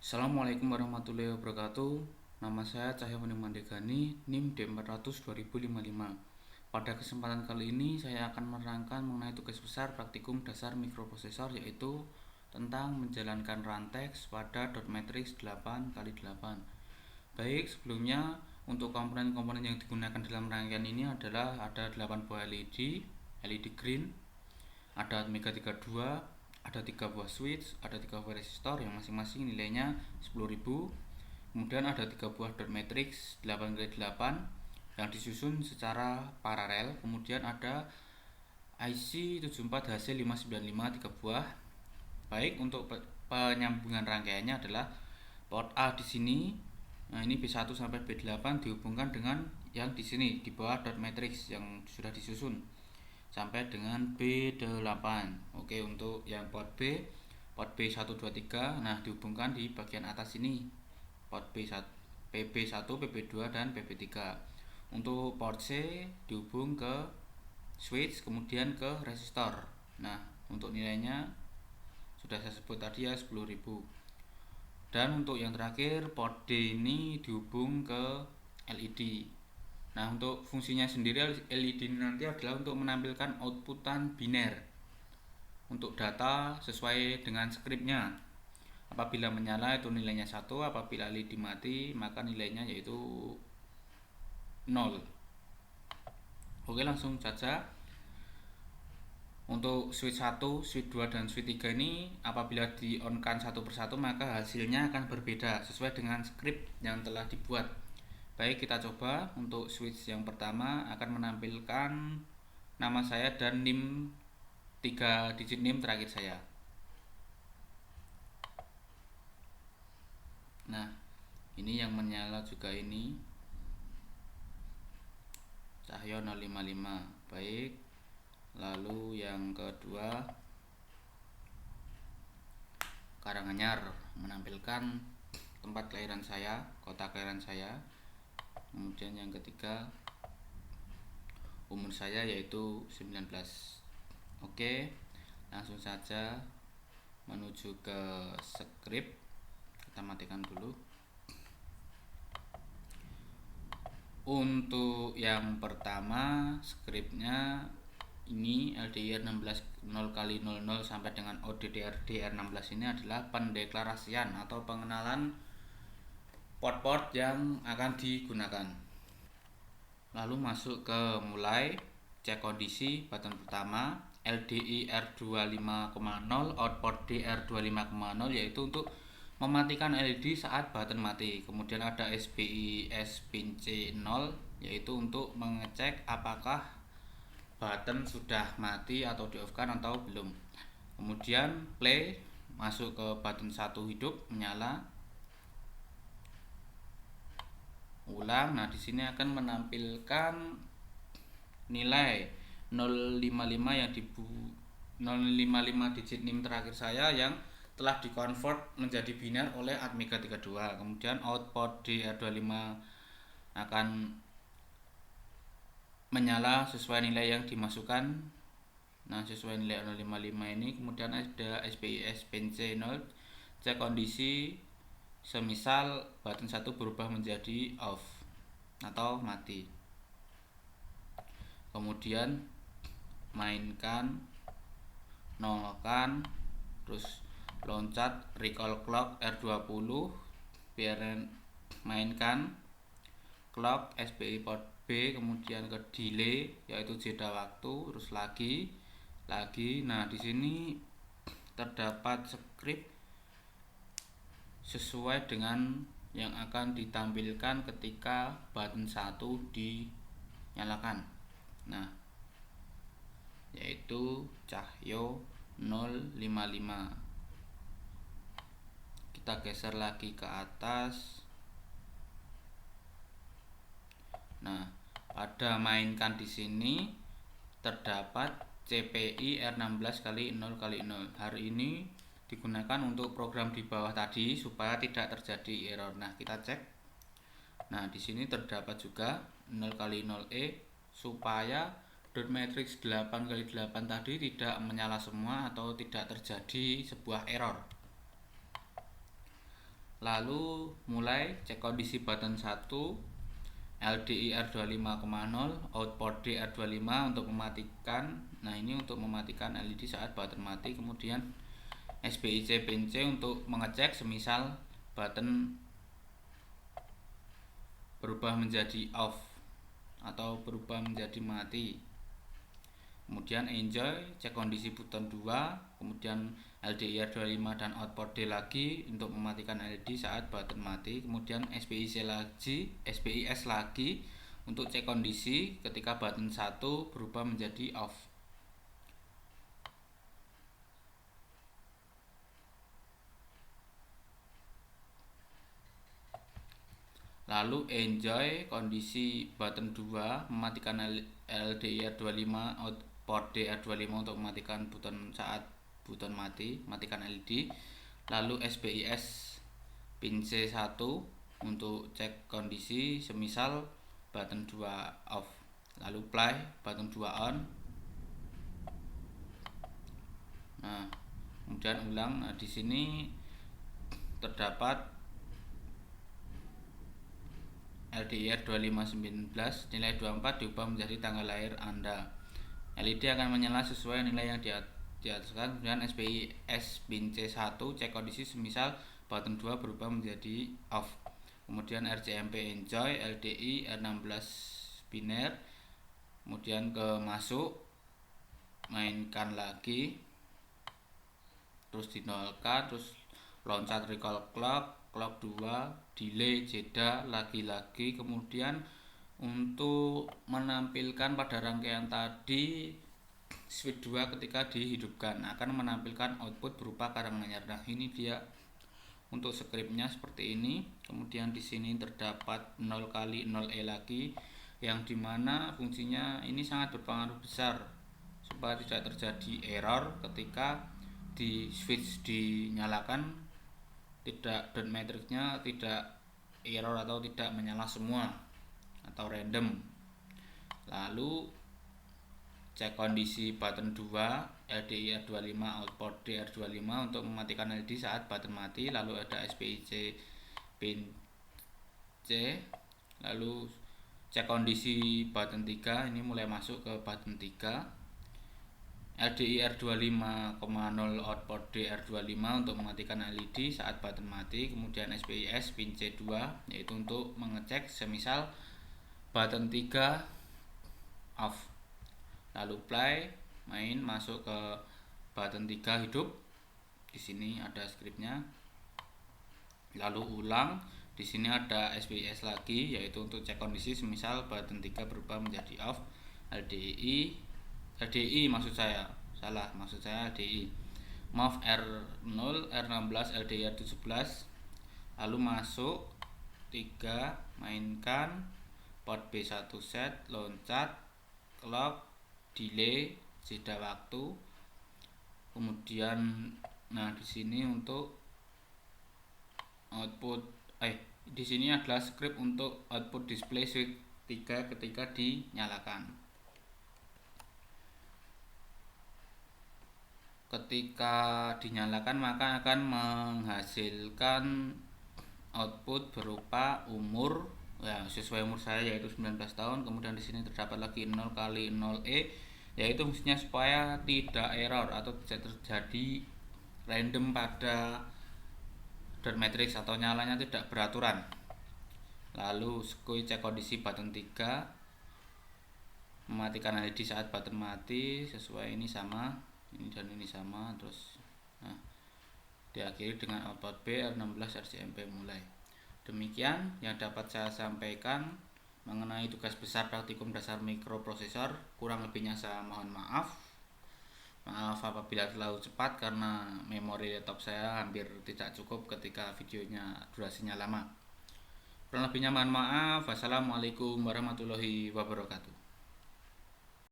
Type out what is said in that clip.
Assalamualaikum warahmatullahi wabarakatuh. Nama saya Cahyawani Mandegani, NIM D400 2055. Pada kesempatan kali ini saya akan menerangkan mengenai tugas besar praktikum dasar mikroprosesor, yaitu tentang menjalankan rantex pada dot matrix 8x8. Baik, sebelumnya untuk komponen-komponen yang digunakan dalam rangkaian ini adalah ada 8 buah LED green, ada Mega 32, ada 3 buah switch, ada 3 buah resistor yang masing-masing nilainya 10.000. Kemudian ada 3 buah dot matrix 8x8 yang disusun secara paralel. Kemudian ada IC 74HC595 3 buah. Baik, untuk penyambungan rangkaiannya adalah port A di sini. Nah, ini B1 sampai B8 dihubungkan dengan yang di sini di bawah dot matrix yang sudah disusun sampai dengan B8. Oke, untuk yang port B123, nah dihubungkan di bagian atas ini port B1, PB1, PB2 dan PB3. Untuk port C dihubung ke switch, kemudian ke resistor. Nah, untuk nilainya sudah saya sebut tadi ya, 10.000. Dan untuk yang terakhir port D ini dihubung ke LED. Nah, untuk fungsinya sendiri LED ini nanti adalah untuk menampilkan outputan biner untuk data sesuai dengan skripnya. Apabila menyala itu nilainya 1, apabila LED mati maka nilainya yaitu 0. Oke, langsung saja. Untuk switch 1, switch 2 dan switch 3 ini apabila di on kan satu persatu maka hasilnya akan berbeda sesuai dengan skrip yang telah dibuat. Baik, kita coba. Untuk switch yang pertama akan menampilkan nama saya dan NIM, 3 digit NIM terakhir saya. Nah, ini yang menyala juga, ini Cahyo 055. Baik, lalu yang kedua Karanganyar, menampilkan tempat kelahiran saya, kota kelahiran saya. Kemudian yang ketiga umur saya yaitu 19. Oke, langsung saja menuju ke skrip. Kita matikan dulu. Untuk yang pertama skripnya ini LDR 16 0x00 sampai dengan ODDR DR16 ini adalah pendeklarasian atau pengenalan port-port yang akan digunakan. Lalu masuk ke mulai, cek kondisi button pertama LDI R25,0 output DR25,0 yaitu untuk mematikan LED saat button mati. Kemudian ada SPI S-pin C0 yaitu untuk mengecek apakah button sudah mati atau di off kan atau belum. Kemudian play, masuk ke button 1 hidup, menyala, ulang. Nah, di sini akan menampilkan nilai 055 yang 055 digit NIM terakhir saya yang telah dikonvert menjadi biner oleh Atmega 32. Kemudian output DR25 akan menyala sesuai nilai yang dimasukkan. Nah, sesuai nilai 055 ini. Kemudian ada SPIS PNC 0, cek kondisi semisal button 1 berubah menjadi off atau mati. Kemudian mainkan, nolkan, terus loncat recall clock R20, biar mainkan clock SPI port B, kemudian ke delay yaitu jeda waktu, terus lagi. Nah, di sini terdapat skrip sesuai dengan yang akan ditampilkan ketika button 1 dinyalakan. Nah, yaitu Cahyo 055. Kita geser lagi ke atas. Nah, pada mainkan di sini terdapat CPI R16x0x0. Hari ini digunakan untuk program di bawah tadi supaya tidak terjadi error. Nah, kita cek. Nah, di sini terdapat juga 0x0E supaya dot matrix 8x8 tadi tidak menyala semua atau tidak terjadi sebuah error. Lalu mulai cek kondisi button 1 LDI R25,0 output D R25 untuk mematikan. Nah, ini untuk mematikan LED saat button mati. Kemudian SPIC pin C untuk mengecek semisal button berubah menjadi off atau berubah menjadi mati. Kemudian enjoy cek kondisi button 2, kemudian LDIR 25 dan output D lagi untuk mematikan LED saat button mati. Kemudian SPIS lagi untuk cek kondisi ketika button 1 berubah menjadi off. Lalu enjoy kondisi button 2 mematikan LDIR 25 output DR25 untuk mematikan button saat button matikan LED. Lalu SPIS pin C1 untuk cek kondisi semisal button 2 off. Lalu play button 2 on. Nah, kemudian ulang. Nah, di sini terdapat LDIR 2519 nilai 24 diubah menjadi tanggal lahir Anda. LED akan menyala sesuai nilai yang diataskan. Kemudian SPIS pin C1 cek kondisi semisal button 2 berubah menjadi off. Kemudian RCMP enjoy LDI R16 biner. Kemudian ke masuk, mainkan lagi, terus dinolkan, terus loncat recall clock 2, delay jeda lagi-lagi. Kemudian untuk menampilkan pada rangkaian tadi switch 2 ketika dihidupkan akan menampilkan output berupa karanganyar. Nah, ini dia untuk skripnya seperti ini. Kemudian di sini terdapat 0 kali 0E lagi yang dimana fungsinya ini sangat berpengaruh besar supaya tidak terjadi error ketika di switch dinyalakan, tidak dot matrixnya tidak error atau tidak menyala semua atau random. Lalu cek kondisi button 2 LDIR 25 output DR 25 untuk mematikan LED saat button mati. Lalu ada SPIC pin C. Lalu cek kondisi button 3, ini mulai masuk ke button 3 LDIR 25,0 output DR 25 untuk mematikan LED saat button mati. Kemudian SPIS pin C2 yaitu untuk mengecek semisal button 3 off. Lalu play, main masuk ke button 3 hidup. Di sini ada skripnya. Lalu ulang, di sini ada SPIS lagi yaitu untuk cek kondisi semisal button 3 berubah menjadi off. LDI maksud saya LDI. Move R0 R16 LDIR 17. Lalu masuk 3, mainkan, port B1 set, loncat, clock, delay, jeda waktu. Kemudian nah di sini untuk output di sini adalah script untuk output display switch 3 ketika dinyalakan. Ketika dinyalakan maka akan menghasilkan output berupa umur, ya sesuai umur saya yaitu 19 tahun. Kemudian di sini terdapat lagi 0 kali 0E yaitu fungsinya supaya tidak error atau tidak terjadi random pada dot matrix atau nyalanya tidak beraturan. Lalu skui cek kondisi button 3 mematikan LED saat button mati sesuai ini sama, ini dan ini sama. Terus nah, diakhiri dengan output B R16 RCMP mulai. Demikian yang dapat saya sampaikan mengenai tugas besar praktikum dasar mikroprosesor. Kurang lebihnya saya mohon maaf. Maaf apabila terlalu cepat karena memori laptop saya hampir tidak cukup ketika videonya durasinya lama. Kurang lebihnya mohon maaf. Wassalamualaikum warahmatullahi wabarakatuh.